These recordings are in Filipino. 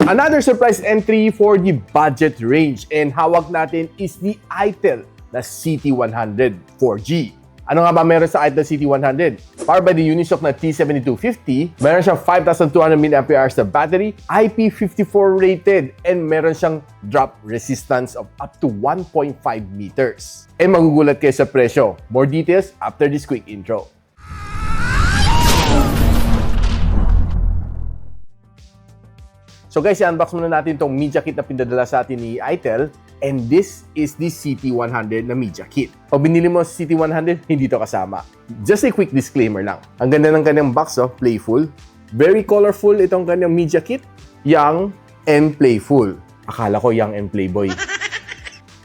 Another surprise entry for the budget range and hawak natin is the itel na CT100 4G. Ano nga ba meron sa itel CT100? Powered by the Unisoc na T7250, meron siyang 5,200 mAh na battery, IP54 rated, and meron siyang drop resistance of up to 1.5 meters. And magugulat kayo sa presyo. More details after this quick intro. So guys, i-unbox muna natin itong media kit na pinadala sa atin ni itel, and this is the CT100 na media kit. Pag binili mo sa CT100, hindi to kasama. Just a quick disclaimer lang. Ang ganda ng kanyang box, playful. Very colorful itong kanyang media kit. Young and playful. Akala ko young and playboy.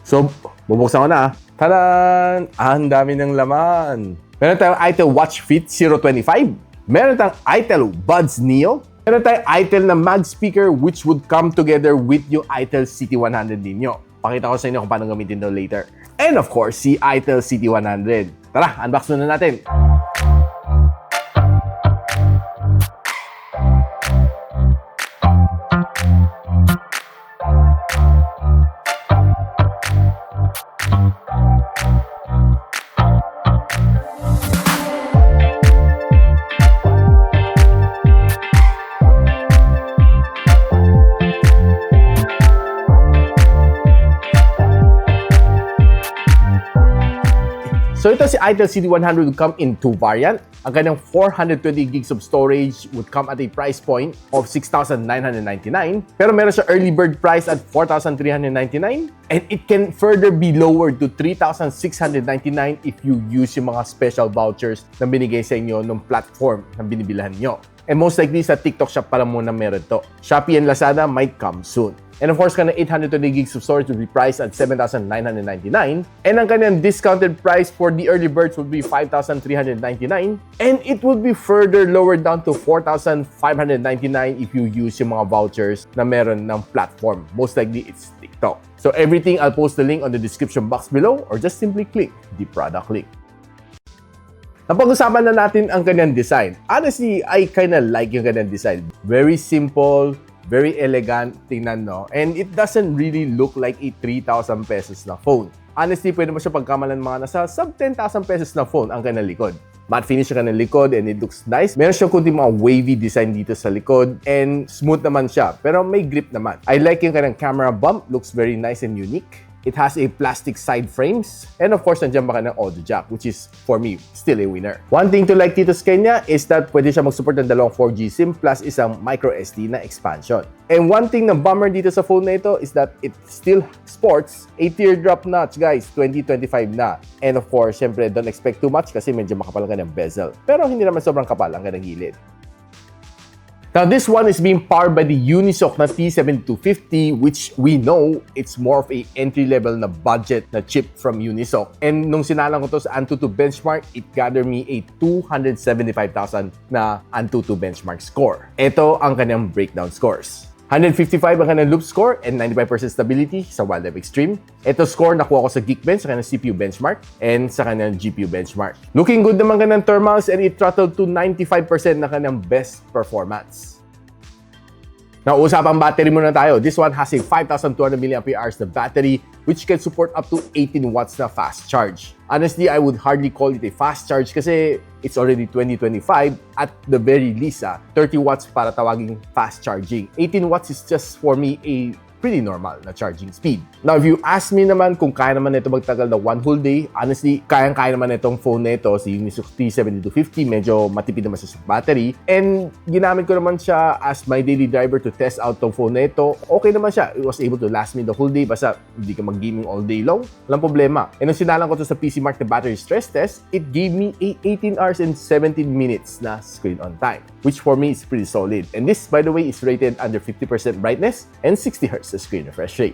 So, bubuksan ko na. Tadan! Ang dami ng laman. Meron tayong itel Watch Fit 025. Meron tayong itel Buds Neo. Meron tayong itel na mag speaker which would come together with yung itel CT100 ninyo. Pakita ko sa inyo kung paano gamitin daw later. And of course, si itel CT100. Tara, unbox muna natin. So ito si itel CT100 would come in two variant. Ang kanyang 420 gigs of storage would come at a price point of 6,999. Pero meron siya early bird price at 4,399. And it can further be lowered to 3,699 if you use yung mga special vouchers na binigay sa inyo ng platform na binibilhan nyo. And most likely sa TikTok shop pa lang muna meron to. Shopee and Lazada might come soon. And of course, kanyang 820 gigs of storage will be priced at 7,999. And ang kanyang discounted price for the early birds will be 5,399. And it will be further lowered down to 4,599 if you use yung mga vouchers na meron ng platform. Most likely, it's TikTok. So everything, I'll post the link on the description box below or just simply click the product link. Napag-usapan na natin ang kanyang design. Honestly, I kinda like yung kanyang design. Very simple, very elegant, tingnan no. And it doesn't really look like a 3,000 pesos na phone. Honestly, pwede mo siya pagkamalan mga nasa sub 10,000 pesos na phone ang kanyang likod. Matte finish siya kanyang likod and it looks nice. Meron siyang kunti mga wavy design dito sa likod and smooth naman siya. Pero may grip naman. I like yung kanyang camera bump. Looks very nice and unique. It has a plastic side frames. And of course, nandiyan ba ka ng audio jack, which is, for me, still a winner. One thing to like dito sa kanya is that pwede siya mag-support ng dalawang 4G SIM plus isang micro SD na expansion. And one thing na bummer dito sa phone na ito is that it still sports a teardrop notch, guys. 2025 na. And of course, syempre, don't expect too much kasi medyo makapal ang kanyang bezel. Pero hindi naman sobrang kapal ang kanyang gilid. Now, this one is being powered by the Unisoc na T7250, which we know it's more of a entry-level na budget na chip from Unisoc. And nung sinalang ko to sa Antutu benchmark, it gathered me a 275,000 na Antutu benchmark score. Ito ang kanyang breakdown scores. 155 ang kanyang loop score and 95% stability sa Wildlife Extreme. Ito score nakuha ko sa Geekbench sa kanyang CPU benchmark and sa kanyang GPU benchmark. Looking good naman kanyang thermals and it throttled to 95% na kanyang best performance. Now, usapang battery muna tayo. This one has a 5,200 mAh na battery which can support up to 18 watts na fast charge. Honestly, I would hardly call it a fast charge kasi it's already 2025. At the very least, 30 watts para tawaging fast charging. 18 watts is just for me a pretty normal na charging speed. Now, if you ask me naman kung kaya naman ito magtagal na one whole day, honestly, kayang-kaya naman itong phone na ito, si Unisoc T7250, medyo matipid naman siya sa battery. And ginamit ko naman siya as my daily driver to test out tong phone na ito. Okay naman siya. It was able to last me the whole day, basta hindi ka mag-gaming all day long. Walang problema. And nung sinalang ko to sa PCMark na battery stress test, it gave me a 18 hours and 17 minutes na screen on time, which for me is pretty solid. And this, by the way, is rated under 50% brightness and 60 Hz sa screen refresh rate.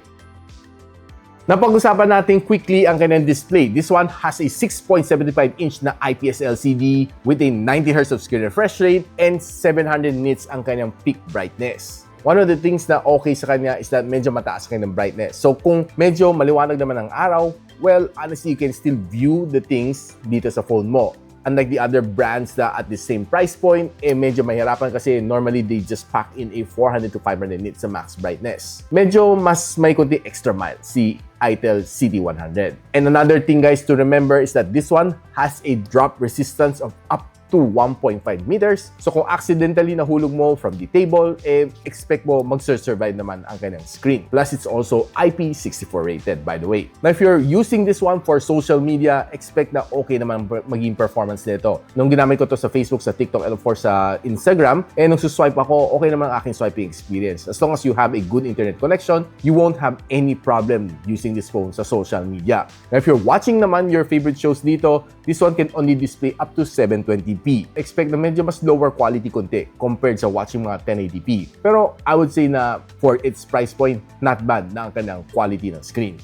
Napag-usapan natin quickly ang kanyang display. This one has a 6.75-inch na IPS LCD with a 90 Hz of screen refresh rate and 700 nits ang kanyang peak brightness. One of the things na okay sa kanya is that medyo mataas kanyang brightness. So kung medyo maliwanag naman ang araw, well, honestly, you can still view the things dito sa phone mo. Unlike the other brands na at the same price point, medyo mahirapan kasi normally they just pack in a 400 to 500 nits sa max brightness. Medyo mas may kunti extra miles si ITEL CT100. And another thing guys to remember is that this one has a drop resistance of up to 1.5 meters. So kung accidentally nahulog mo from the table, expect mo mag-survive naman ang kanyang screen. Plus, it's also IP64 rated, by the way. Now, if you're using this one for social media, expect na okay naman maging performance nito. Nung ginamit ko to sa Facebook, sa TikTok, and of course sa Instagram, nung suswipe ako, okay naman ang aking swiping experience. As long as you have a good internet connection, you won't have any problem using this phone sa social media. Now, if you're watching naman your favorite shows dito, this one can only display up to 720p. Expect na medyo mas lower quality konti compared sa watching mga 1080p. Pero I would say na for its price point, not bad na ang kanyang quality ng screen.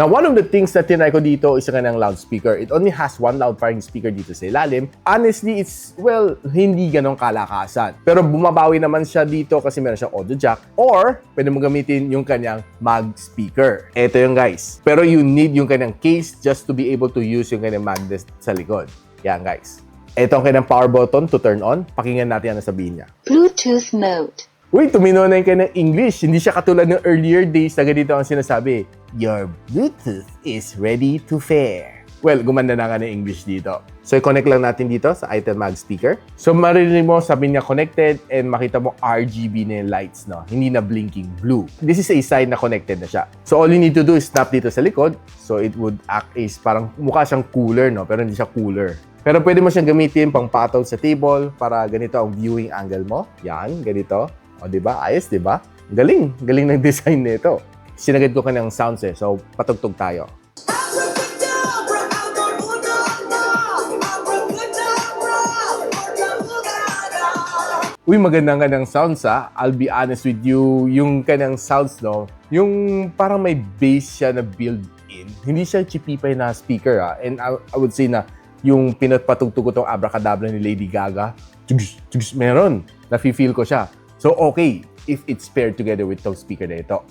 Now, one of the things na tinry ko dito is ang kanyang loudspeaker. It only has one loud firing speaker dito sa ilalim. Honestly, it's, well, hindi ganong kalakasan. Pero bumabawi naman siya dito kasi meron siyang audio jack or pwede mo gamitin yung kanyang mag speaker. Ito yung guys. Pero you need yung kanyang case just to be able to use yung kanyang magnet sa likod. Yan guys. Ito ang kanyang power button to turn on. Pakinggan natin ang sabihin niya. Bluetooth mode. Uy, tumino na yung kanyang English. Hindi siya katulad ng earlier days na ganito ang sinasabi. Your Bluetooth is ready to pair. Well, gumanda na nga ng English dito. So, i-connect lang natin dito sa ITEL Mag speaker. So, maririnig mo, sabi niya connected and makita mo RGB na yung lights, no? Hindi na blinking blue. This is a sign na connected na siya. So, all you need to do is snap dito sa likod. So, it would act as parang mukha siyang cooler, no? Pero hindi siya cooler. Pero pwede mo siyang gamitin pang patol sa table para ganito ang viewing angle mo. Yan, ganito. O, diba? Ayos, diba? Galing. Galing ng design nito. Sinagad ko kanyang sounds eh. So, patugtog tayo. Uy, maganda nga ng sounds ha. I'll be honest with you, yung kanyang sounds, no? Yung parang may bass siya na built-in. Hindi siya chipipay na speaker ha. And I would say na yung pinatpatugtog ko tong Abracadabra ni Lady Gaga, meron. Nafe-feel ko siya. So, okay if it's paired together with tong speaker na ito.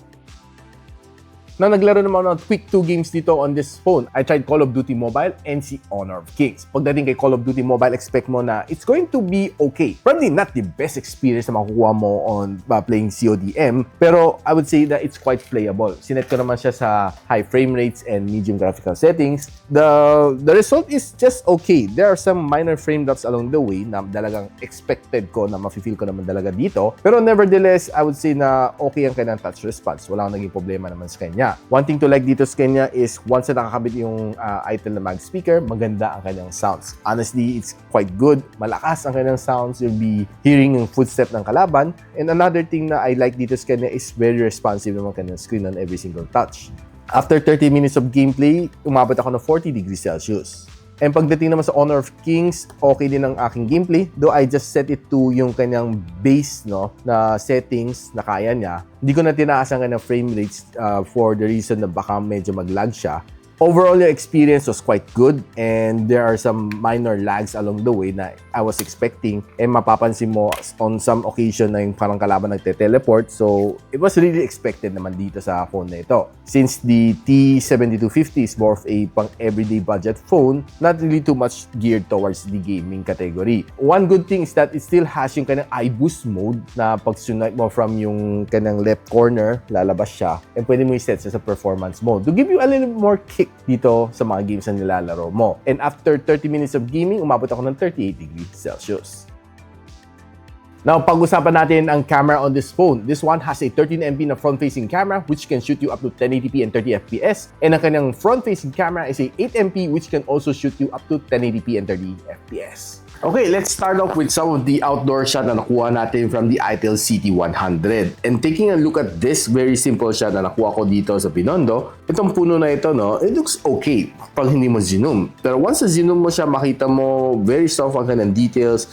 Na naglaro naman ng quick 2 games dito on this phone. I tried Call of Duty Mobile and si Honor of Kings. Pagdating kay Call of Duty Mobile, expect mo na it's going to be okay. Probably not the best experience na makukuha mo on playing CODM, pero I would say that it's quite playable. Sinet ko naman siya sa high frame rates and medium graphical settings. The result is just okay. There are some minor frame drops along the way na talagang expected ko na mafe-feel ko naman talaga dito. Pero nevertheless, I would say na okay ang kanyang touch response. Wala akong naging problema naman sa kanya. One thing to like dito sa kanya is once na nakakabit yung ITEL na mag speaker, maganda ang kanyang sounds. Honestly, it's quite good. Malakas ang kanyang sounds. You'll be hearing yung footstep ng kalaban. And another thing na I like dito sa kanya is very responsive naman kanyang screen on every single touch. After 30 minutes of gameplay, umabot ako ng 40 degrees Celsius. And pagdating naman sa Honor of Kings, okay din ang aking gameplay. Though I just set it to yung kanyang base, no, na settings na kaya niya. Hindi ko na tinaas ang kanyang frame rates for the reason na baka medyo mag-lag siya. Overall, yung experience was quite good and there are some minor lags along the way na I was expecting. And mapapansin mo on some occasion na yung parang kalaban nagte-teleport. So, it was really expected naman dito sa phone na ito. Since the T7250 is more of a pang everyday budget phone, not really too much geared towards the gaming category. One good thing is that it still has yung kanyang iBoost mode na pag sunlight mo from yung kanyang left corner, lalabas siya. And pwede mo i-set sa performance mode to give you a little more kick dito sa mga games na nilalaro mo. And after 30 minutes of gaming, umabot ako ng 38 degrees Celsius. Now, pag-usapan natin ang camera on this phone. This one has a 13MP na front-facing camera which can shoot you up to 1080p and 30fps. And ang kanyang front-facing camera is a 8MP which can also shoot you up to 1080p and 30fps. Okay, let's start off with some of the outdoor shot na nakuha natin from the ITEL CT100. And taking a look at this very simple shot na nakuha ko dito sa Binondo, itong puno na ito, no, it looks okay pag hindi mo zoom. Pero once na zoom mo siya, makita mo very soft ang kanyang details,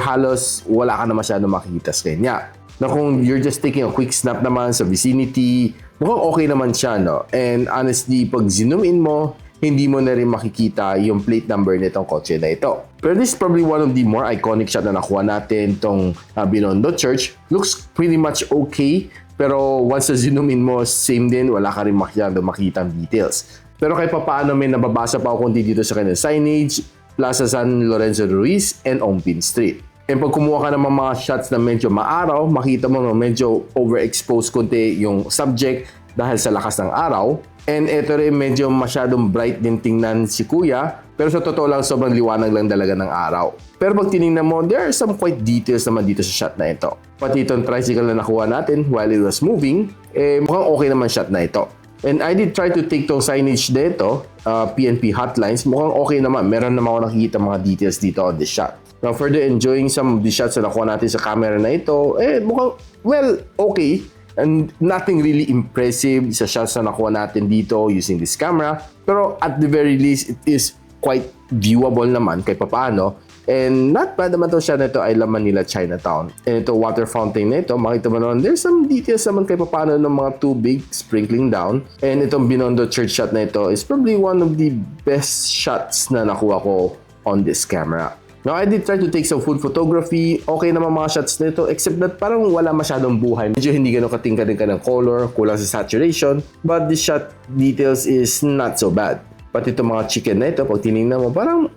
halos wala ka na masyado makikita sa kanya. Na kung you're just taking a quick snap naman sa vicinity, mukhang okay naman siya, no? And honestly, pag zoom in mo, hindi mo na rin makikita yung plate number nitong kotse na ito. Pero this is probably one of the more iconic shot na nakuha natin itong Binondo Church. Looks pretty much okay, pero once na zoom in mo, same din, wala ka rin makita ang details. Pero kahit pa paano may nababasa pa ako kundi dito sa kanyang signage, Plaza San Lorenzo Ruiz and Ongbin Street. And pag kumuha ka ng mga shots na medyo maaraw, makita mo na medyo overexposed kunti yung subject dahil sa lakas ng araw. And ito rin medyo masyadong bright din tingnan si Kuya. Pero sa totoo lang, sobrang liwanag lang talaga ng araw. Pero pag tinignan mo, there are some quite details naman dito sa shot na ito. Pati itong tricycle na nakuha natin while it was moving, mukhang okay naman shot na ito. And I did try to take tong signage dito, PNP hotlines. Mukhang okay naman. Meron naman ako nakikita mga details dito on this shot. Now, further enjoying some of the shots na nakuha natin sa camera na ito, mukhang, well, okay. And nothing really impressive sa shots na nakuha natin dito using this camera. Pero at the very least, it is quite viewable naman kahit papaano. And not bad naman itong shot na ito ay laman nila Chinatown. And ito water fountain na ito, makita mo naman, there's some details naman kahit papaano ng mga tubig sprinkling down. And itong Binondo Church shot na ito is probably one of the best shots na nakuha ko on this camera. Now, I did try to take some food photography. Okay naman mga shots nito, except that parang wala masyadong buhay. Medyo hindi gano'ng katingkad ka ng color, kulang sa saturation. But the shot details is not so bad. Pati itong mga chicken na ito, pag tinignan mo, parang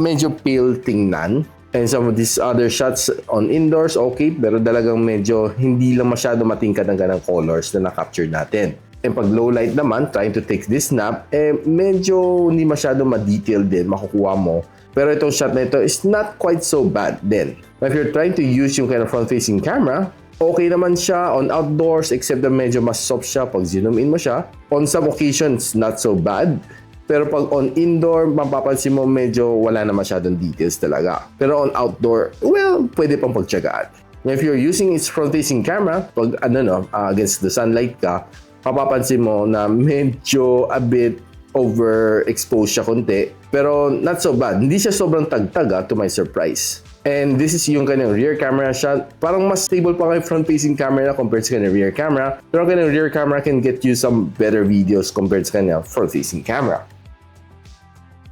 medyo pale tingnan. And some of these other shots on indoors, okay, pero talagang medyo hindi lang masyado matingkad ang ganang colors na na-capture natin. And pag low light naman, trying to take this snap, medyo hindi masyado ma-detail din, makukuha mo. Pero itong shot na ito is not quite so bad din. Now, if you're trying to use yung kind of front-facing camera, okay naman siya on outdoors, except na medyo mas soft siya pag zoom in mo siya. On some occasions, not so bad. Pero pag on indoor, mapapansin mo medyo wala na masyadong details talaga. Pero on outdoor, well, pwede pang pagtsagaan. If you're using its front-facing camera, pag against the sunlight ka, mapapansin mo na medyo a bit overexposed siya konti. Pero not so bad. Hindi siya sobrang tagtag to my surprise. And this is yung kanyang rear camera shot. Parang mas stable pa kayo front-facing camera compared sa kanyang rear camera. Pero ang kanyang rear camera can get you some better videos compared sa kanyang front-facing camera.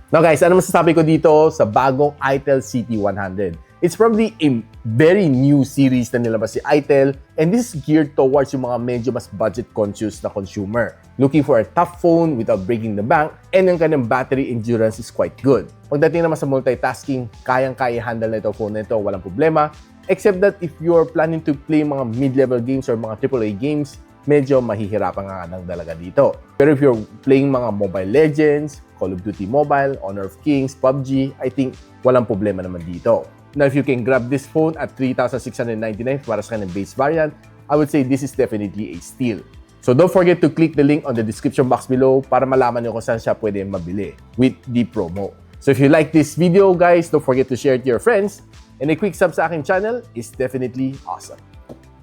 Now guys, ano masasabi ko dito sa bagong ITEL CT100? It's probably a very new series na nilabas si ITEL, and this is geared towards yung mga medyo mas budget-conscious na consumer. Looking for a tough phone without breaking the bank, and yung kanyang battery endurance is quite good. Pagdating naman sa multitasking, kayang-kaya handle na ito phone na ito, walang problema. Except that if you're planning to play mga mid-level games or mga AAA games, medyo mahihirapan nga ng dalaga dito. Pero if you're playing mga Mobile Legends, Call of Duty Mobile, Honor of Kings, PUBG, I think walang problema naman dito. Now, if you can grab this phone at 3,699 para sa kanyang base variant, I would say this is definitely a steal. So don't forget to click the link on the description box below para malaman nyo kung saan siya pwede mabili with the promo. So if you like this video, guys, don't forget to share it to your friends. And a quick sub sa aking channel is definitely awesome.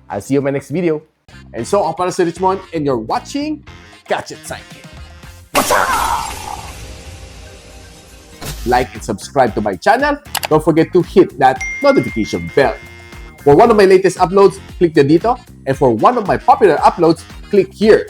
I'll see you in my next video. And so, ako para si Richmond, and you're watching Gadget Sidekick. What's up? Like and subscribe to my channel. Don't forget to hit that notification bell. For one of my latest uploads, click the dito. And for one of my popular uploads, click here.